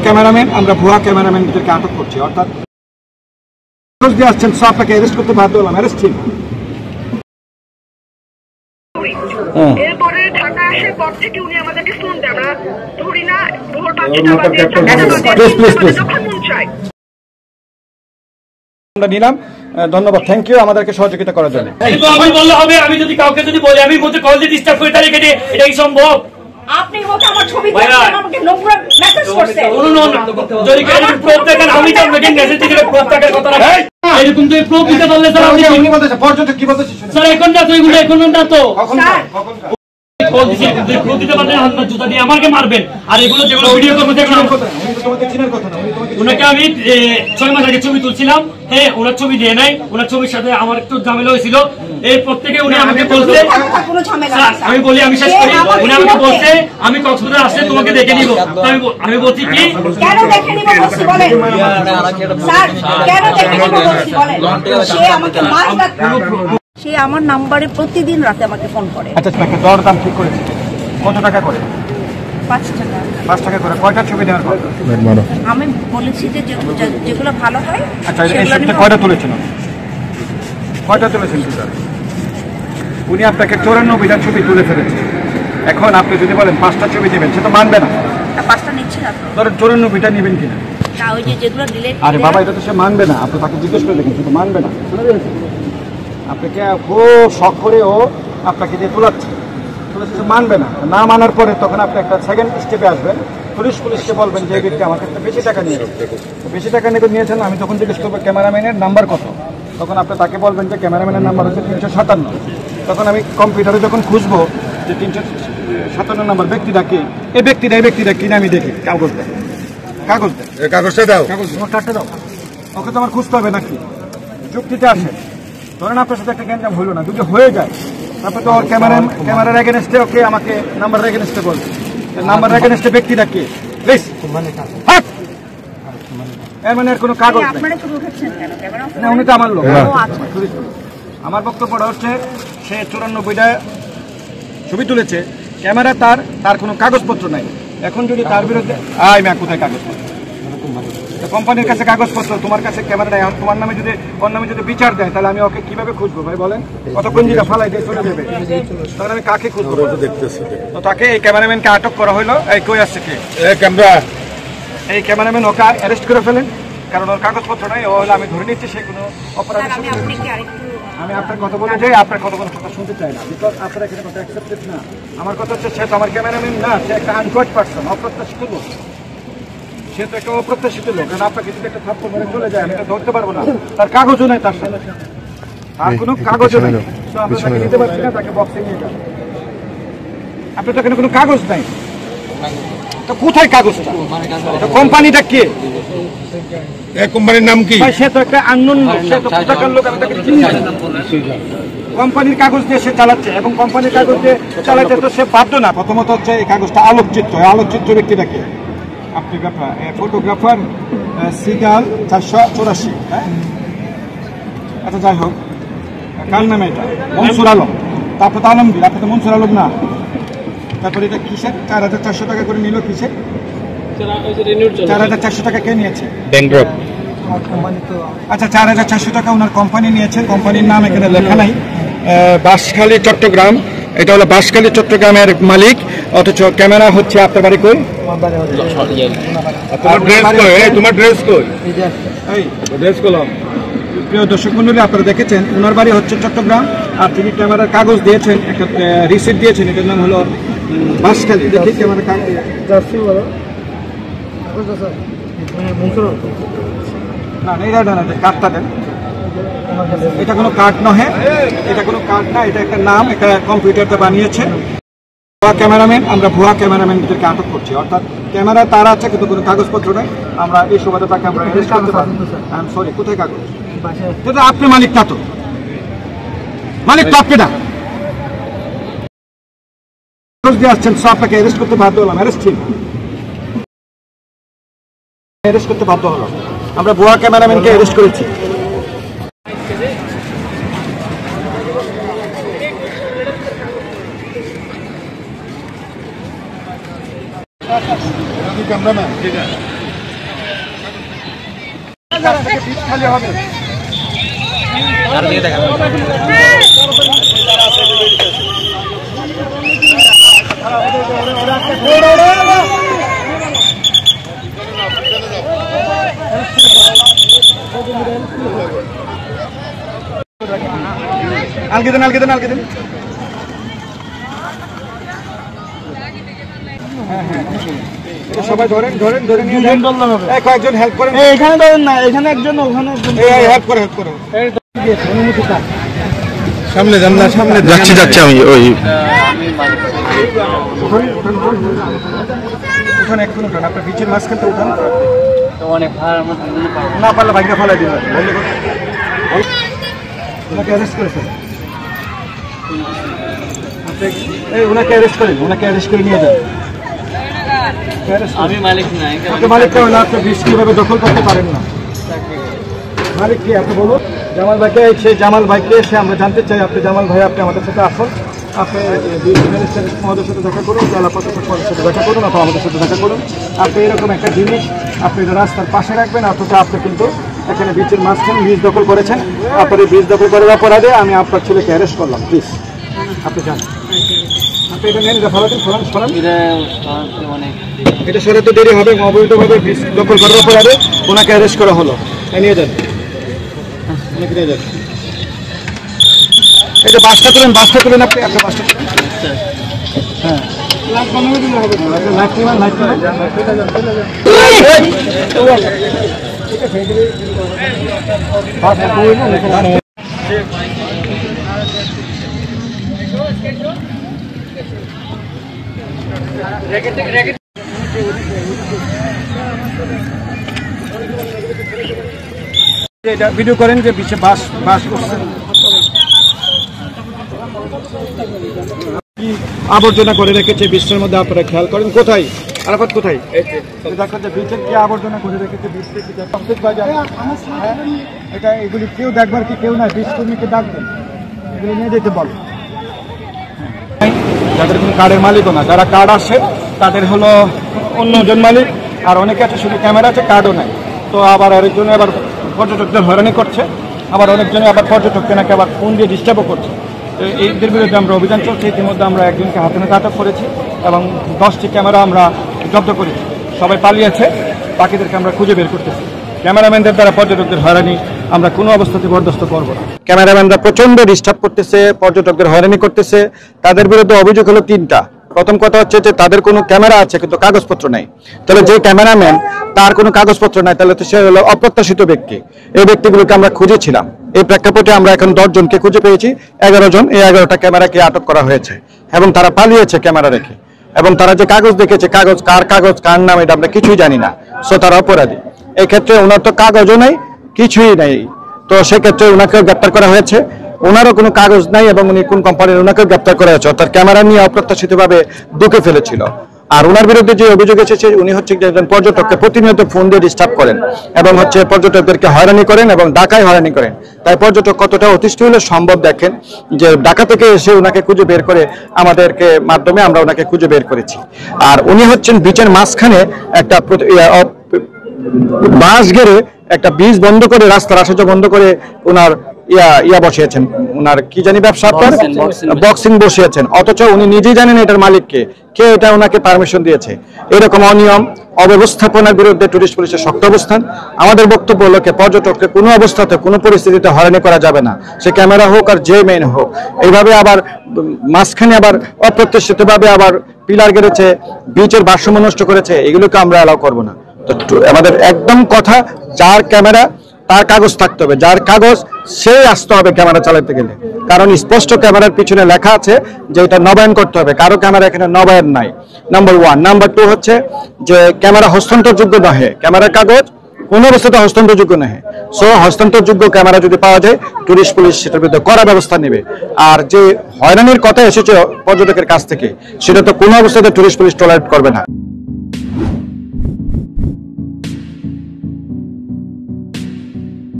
Cameraman, আমরা ভুয়া ক্যামেরাম্যানদেরকে আটক করছি, অর্থাৎ আসছেন, সো আপনাকে অ্যারেস্ট করতে বাধ্য হলাম। অ্যারেস্ট ছিল। এরপরে ঢাকা আসার পর থেকে উনি আমাদেরকে ফোন দেয়, আমরা ধরি না ভোর 5টা বাজে যখন মন চায়। আমরা নিলাম, ধন্যবাদ, থ্যাংক ইউ আমাদেরকে সহযোগিতা করার জন্য। আমি বললে হবে, আমি যদি কাউকে যদি বলি আমি বলতে কল দিয়ে ডিস্টার্ব করে তারিখে এটা কি সম্ভব? আপনি মত আমার ছবি দেখছেন, আমাকে নোংরা মেসেজ করছে। যদি কেউ প্রুফ দেখেন, আমি তো আপনাকে মেসেজ দিলে প্রুফ থাকার কথা না। এরকম তো প্রুফ দিতে পারলে স্যার আপনি উনি বলতেছে পর্যটক কি বলতেছে স্যার এখন না তো এগুলো এখন না তো স্যার কল দিতে প্রুফ দিতে পারলেন হাত জুতা দিয়ে আমাকে মারবেন। আর এগুলো যেগুলো ভিডিও করবো দেখলাম ওনাকে আমি 6 মাস আগে ছবি তুলছিলাম, হ্যাঁ ওনার ছবি দিয়ে নাই, ওনার ছবির সাথে আমার একটু ঝামেলা হয়েছিল। এই প্রত্যেকে উনি আমাকে বলছে, আমি বলি আমি শেষ করি, উনি আমাকে বলছে আমি কক্সবাজার আসলে তোমাকে দেখে নিব। আমি বলছি কি কেন দেখে নিব বলছি বলেন স্যার, কেন দেখে নিব বলছি বলেন। সে আমাকে মাস সে আমার নাম্বারে প্রতিদিন রাতে আমাকে ফোন করে। আচ্ছা, আপনাকে দরদাম ঠিক করেছে কত টাকা করে? 5 টাকা। 5 টাকা করে। কয়টা ছবি দেওয়ার পর? আমি বলেছি যে যেগুলো ভালো হয়। আচ্ছা, এই ছবিতে কয়টা তুলেছেন? কয়টা তুলেছেন স্যার? উনি আপনাকে 94টা ছবি তুলে ফেলেছে। এখন আপনি যদি বলেন 5টা ছবি দেবেন, সে তো মানবে না। 5টা নিচ্ছি না তো। ধরেন 94টা নেবেন কিনা? না, ওই যে যেগুলো ডিলিট। আরে বাবা, এটা তো সে মানবে না। আপনি তাকে জিজ্ঞেস করে দেখেন, সে তো মানবে না। আপনাকে খুব শখ করে ও আপনাকে দিয়ে তোলাচ্ছে, সে মানবে না। না মানার পরে তখন আপনি একটা সেকেন্ড স্টেপে আসবেন, পুলিশকে বলবেন যে এই ব্যক্তি আমার কাছে বেশি টাকা নিয়ে বেশি টাকা নিয়েছেন। আমি তখন জিজ্ঞেস করবো ক্যামেরাম্যানের নাম্বার কত, তখন আপনি তাকে বলবেন যে ক্যামেরাম্যানের নাম্বার হচ্ছে 357। তখন আমি কম্পিউটারে যখন খুঁজবো যে 357 নাম্বার ব্যক্তিটাকে, এই ব্যক্তিটা কিনে আমি দেখি কাগজটা দাও, কার্ডটা দাও। ওকে তো আমার খুঁজতে হবে নাকি? চুক্তিতে আসে, ধরেন আপনার সাথে একটা গ্যাঞ্জাম হইল না, যদি হয়ে যায় তারপরে তো ওর ক্যামেরার এগেনস্টে ওকে আমাকে নাম্বার এগেনস্টে বলবে। নাম্বার এগেনস্টে ব্যক্তিটা কে? এর মানে কোনো কাগজ না, উনি তো আমার লোক। আমার বক্তব্যটা হচ্ছে সে 94টা ছবি তুলেছে, ক্যামেরা তার কোনো কাগজপত্র নাই। এখন যদি তার বিরুদ্ধে কোথায় কাগজপত্র? কোম্পানির কাছে কাগজপত্র, তোমার কাছে ক্যামেরা নেই, তোমার নামে যদি ওর নামে যদি বিচার দেয় তাহলে আমি ওকে কিভাবে খুঁজবো ভাই বলেন? কতক্ষণ যেটা ফালাই দিয়ে চলে যাবে, তখন আমি কাকে খুঁজবো? তো তাকে এই ক্যামেরাম্যানকে আটক করা হলো। এই কই আসছে কে? এই ক্যামেরাম্যান ওকে অ্যারেস্ট করে ফেলেন, কারণ ওর কাগজপত্র নাই। ও হলো, আমি ধরে নিচ্ছি সে কোনো অপরাধ। আমি আপনার কথা বলে যাই, আপনার কথা শুনতে চাই না, বিকজ আপনার এখানে কথা অ্যাকসেপ্টেড না। আমার কথা হচ্ছে সে তো আমার ক্যামেরাম্যান না, সে একটা আনকোয়ার্ড পার্সন, অপ্রত্যাশিত লোক। সে তো একটা অপ্রত্যাশিত লোক, কারণ আপনাকে যদি একটা থাপ্পড় মেরে চলে যায় আমি তো ধরতে পারবো না। তার কাগজও নাই, তার সাথে আর কোনো কাগজও নেই। তো আপনি তাকে নিতে পারছি না, তাকে বক্সে নিয়ে যান। আপনার তো এখানে কোনো কাগজ নাই, তো কোথায় কাগজটা? কোম্পানিটা কে? কোম্পানির নাম কি? সে তো একটা আননোন লোক, সে তো কোথাকার লোক, আমি তাকে চিনি না। কোম্পানির কাগজ দিয়ে সে চালাচ্ছে, এবং কোম্পানির কাগজ দিয়ে চালাতে তো সে বাধ্য না। প্রথমত হচ্ছে এই কাগজটা আলোকচিত্র, আলোকচিত্র ব্যক্তিটাকে ফটোগ্রাফার সিগাল 484। আচ্ছা, যাই হোক, কার নামে এটা? মনসুর আলম। তারপরে তো আলমগীর, আপনি তো মনসুর আলম না। তারপরে এটা কিসের 4400 টাকা করে নিল? কিসের 4400 টাকা কে নিয়েছে? আচ্ছা, 4400 টাকা ওনার কোম্পানি নিয়েছে। কোম্পানির নাম এখানে লেখা নাই, বাঁশখালী চট্টগ্রাম। এটা হলো বাঁশখালী চট্টগ্রামের মালিক, অথচ ক্যামেরা হচ্ছে আপনার বাড়ি কই? তোমার ড্রেস কই? প্রিয় দর্শক মন্ডলী, আপনারা দেখেছেন ওনার বাড়ি হচ্ছে চট্টগ্রাম, আর তিনি ক্যামেরার কাগজ দিয়েছেন, একটা রিসিপ্ট দিয়েছেন, এটার নাম হলো বাঁশখালী। দেখি ক্যামেরা কাগজ না, কার্ডটা দেন। এটা কোনো কার্ড নহে, এটা কোনো কার্ড না, এটা একটা নাম, এটা কম্পিউটারটা বানিয়েছে। ভুয়া ক্যামেরাম্যান, আমরা ভুয়া ক্যামেরাম্যানদেরকে আটক করছি, অর্থাৎ ক্যামেরা তার আছে কিন্তু কোনো কাগজপত্র নেই। আমরা এই সুবাদে তাকে আমরা অ্যারেস্ট করতে পারি। আই এম সরি, কোথায় কাগজ? কিন্তু আপনি মালিক না, তো মালিক তো আপনি না। কাগজ দিয়ে আসছেন, সো আপনাকে অ্যারেস্ট করতে বাধ্য হলাম। অ্যারেস্ট করতে বাধ্য হলাম। আমরা ভুয়া ক্যামেরাম্যানকে অ্যারেস্ট করেছি। ক্যামেরাম্যান ঠিক আছে খালি হবে আলকে দেন সবাই ধরেন নিয়ে যান কয়েকজন হেল্প করেন এখানে ধরেন না এখানে একজন ওখানে হেল্প করো সামনে যান না সামনে যাচ্ছি আমি ওই ওখানে একটু উঠান আপনার বিচের মাঝখানটা উঠান না পারলে বাইকটা ফেলাই দিন ওনাকে অ্যারেস্ট করেছেন ওনাকে অ্যারেস্ট করে নিয়ে যান আমি মালিক নাই মালিকটা হলে আপনি বীজ কিভাবে দখল করতে পারেন না মালিক কি আপনি বলুন জামাল ভাইকে সেই জামাল ভাইকে এসে আমরা জানতে চাই আপনি জামাল ভাই আপনি আমাদের সাথে আসুন আপনি মহোদয়ের সাথে দেখা করুন জেলা প্রশাসক মহোদয়ের সাথে দেখা করুন অথবা আমাদের সাথে দেখা করুন আপনি এরকম একটা জিনিস আপনি রাস্তার পাশে রাখবেন অথচ আপনি কিন্তু এখানে বীজের মাঝখানে বীজ দখল করেছেন আপনার এই বীজ দখল করার অপরাধে আমি আপনার ছেলেকে অ্যারেস্ট করলাম প্লিজ আপনি যান আপনি এটা নেন ফলান এটা সরাতে দেরি হবে অবৈধভাবে বীজ দখল করার অপরাধে ওনাকে অ্যারেস্ট করা হলো নিয়ে যান নিয়ে যান এই যে বাসটা তুলেন আপনি আপনার বাসটা তুলেন হ্যাঁ এটা ভিডিও করেন যে পিছিয়ে বাস করছেন কি আবর্জনা করে রেখেছে বিশ্বের মধ্যে আপনারা খেয়াল করেন কোথায় আরাফাত কোথায় দেখেন যে বিচের কি আবর্জনা করে রেখেছে এটা এগুলি কেউ দেখবার কি কেউ নাই বিশ কর্মীকে ডাকবেন এগুলি নিয়ে যেতে বল যাদের কোনো কার্ডের মালিকও না যারা কার্ড আসে তাদের হলো অন্যজন মালিক আর অনেকে আছে শুধু ক্যামেরা আছে কার্ডও নাই তো আবার আরেকজনে আবার পর্যটকদের হয়রানি করছে আবার অনেকজনে আবার পর্যটককে নাকি আবার ফোন দিয়ে ডিস্টার্বও করছে এইদের বিরুদ্ধে আমরা অভিযান চলছে ইতিমধ্যে আমরা একজনকে হাতে নাতে আটক করেছি এবং 10টি ক্যামেরা আমরা জব্দ করেছি সবাই পালিয়েছে বাকিদেরকে আমরা খুঁজে বের করতেছি ক্যামেরাম্যানদের দ্বারা পর্যটকদের হয়রানি আমরা কোনো অবস্থাতে বরদাস্ত করব না ক্যামেরাম্যানরা প্রচণ্ড ডিস্টার্ব করতেছে পর্যটকদের হয়রানি করতেছে তাদের বিরুদ্ধে অভিযোগ হলো 3টা প্রথম কথা হচ্ছে যে তাদের কোনো ক্যামেরা আছে কিন্তু কাগজপত্র নাই তাহলে যে ক্যামেরাম্যান তার কোনো কাগজপত্র নাই তাহলে তো সে হলো অপ্রত্যাশিত ব্যক্তি এই ব্যক্তিগুলোকে আমরা খুঁজেছিলাম এই প্রেক্ষাপটে আমরা এখন 10 জনকে খুঁজে পেয়েছি 11 জন এই 11টা ক্যামেরাকে আটক করা হয়েছে এবং তারা পালিয়েছে ক্যামেরা রেখে এবং তারা যে কাগজ দেখেছে কাগজ কার নাম এটা আমরা কিছুই জানি না সো তারা অপরাধী এই ক্ষেত্রে ওনার তো কাগজও নাই কিছুই নাই তো সেক্ষেত্রে ওনাকেও গ্রেপ্তার করা হয়েছে ওনারও কোনো কাগজ নাই এবং উনি কোন কোম্পানির ওনাকেও গ্রেপ্তার করা হয়েছে অর্থাৎ ক্যামেরা নিয়ে অপ্রত্যাশিতভাবে ঢুকে ফেলেছিল আর ওনার বিরুদ্ধে যে অভিযোগ এসেছে উনি হচ্ছে একজন পর্যটককে প্রতিনিয়ত ফোন দিয়ে ডিস্টার্ব করেন এবং হচ্ছে পর্যটকদেরকে হয়রানি করেন এবং ঢাকায় হয়রানি করেন তাই পর্যটক কতটা অতিষ্ঠ হলে সম্ভব দেখেন যে ঢাকা থেকে এসে ওনাকে খুঁজে বের করে আমাদেরকে মাধ্যমে আমরা ওনাকে খুঁজে বের করেছি আর উনি হচ্ছেন বিচের মাঝখানে একটা বাঁশ ঘেরে একটা বীজ বন্ধ করে রাস্তার আসা বন্ধ করে ওনার ইয়া বসিয়েছেন ওনার কি জানি ব্যবসা আপনার বক্সিং বসিয়েছেন অথচ উনি নিজেই জানেন এটার মালিককে কে এটা ওনাকে পারমিশন দিয়েছে এরকম অনিয়ম অব্যবস্থাপনার বিরুদ্ধে টুরিস্ট পুলিশের শক্ত অবস্থান আমাদের বক্তব্য হলো পর্যটককে কোনো অবস্থাতে কোনো পরিস্থিতিতে হয়রানি করা যাবে না সে ক্যামেরা হোক আর যে মেইন হোক এইভাবে আবার মাঝখানে আবার অপ্রত্যাশিতভাবে আবার পিলার গেড়েছে বিচের ভারসাম্য নষ্ট করেছে এগুলোকে আমরা অ্যালাউ করবো না তো আমাদের একদম কথা যার ক্যামেরা তার কাগজ থাকতে হবে যার কাগজ সে আসতে হবে ক্যামেরা চালাতে গেলে কারণ স্পষ্ট ক্যামেরার পিছনে লেখা আছে যে এটা নবায়ন করতে হবে কারো ক্যামেরা এখানে নবায়ন নাই নাম্বার 1 নাম্বার 2 হচ্ছে যে ক্যামেরা হস্তান্তরযোগ্য নহে ক্যামেরার কাগজ কোনো অবস্থাতে হস্তান্তরযোগ্য নহে সো হস্তান্তরযোগ্য ক্যামেরা যদি পাওয়া যায় টুরিস্ট পুলিশ সেটার বিরুদ্ধে কড়া ব্যবস্থা নেবে আর যে হয়রানির কথা এসেছে পর্যটকের কাছ থেকে সেটা তো কোনো অবস্থাতে টুরিস্ট পুলিশ টলারেট করবে না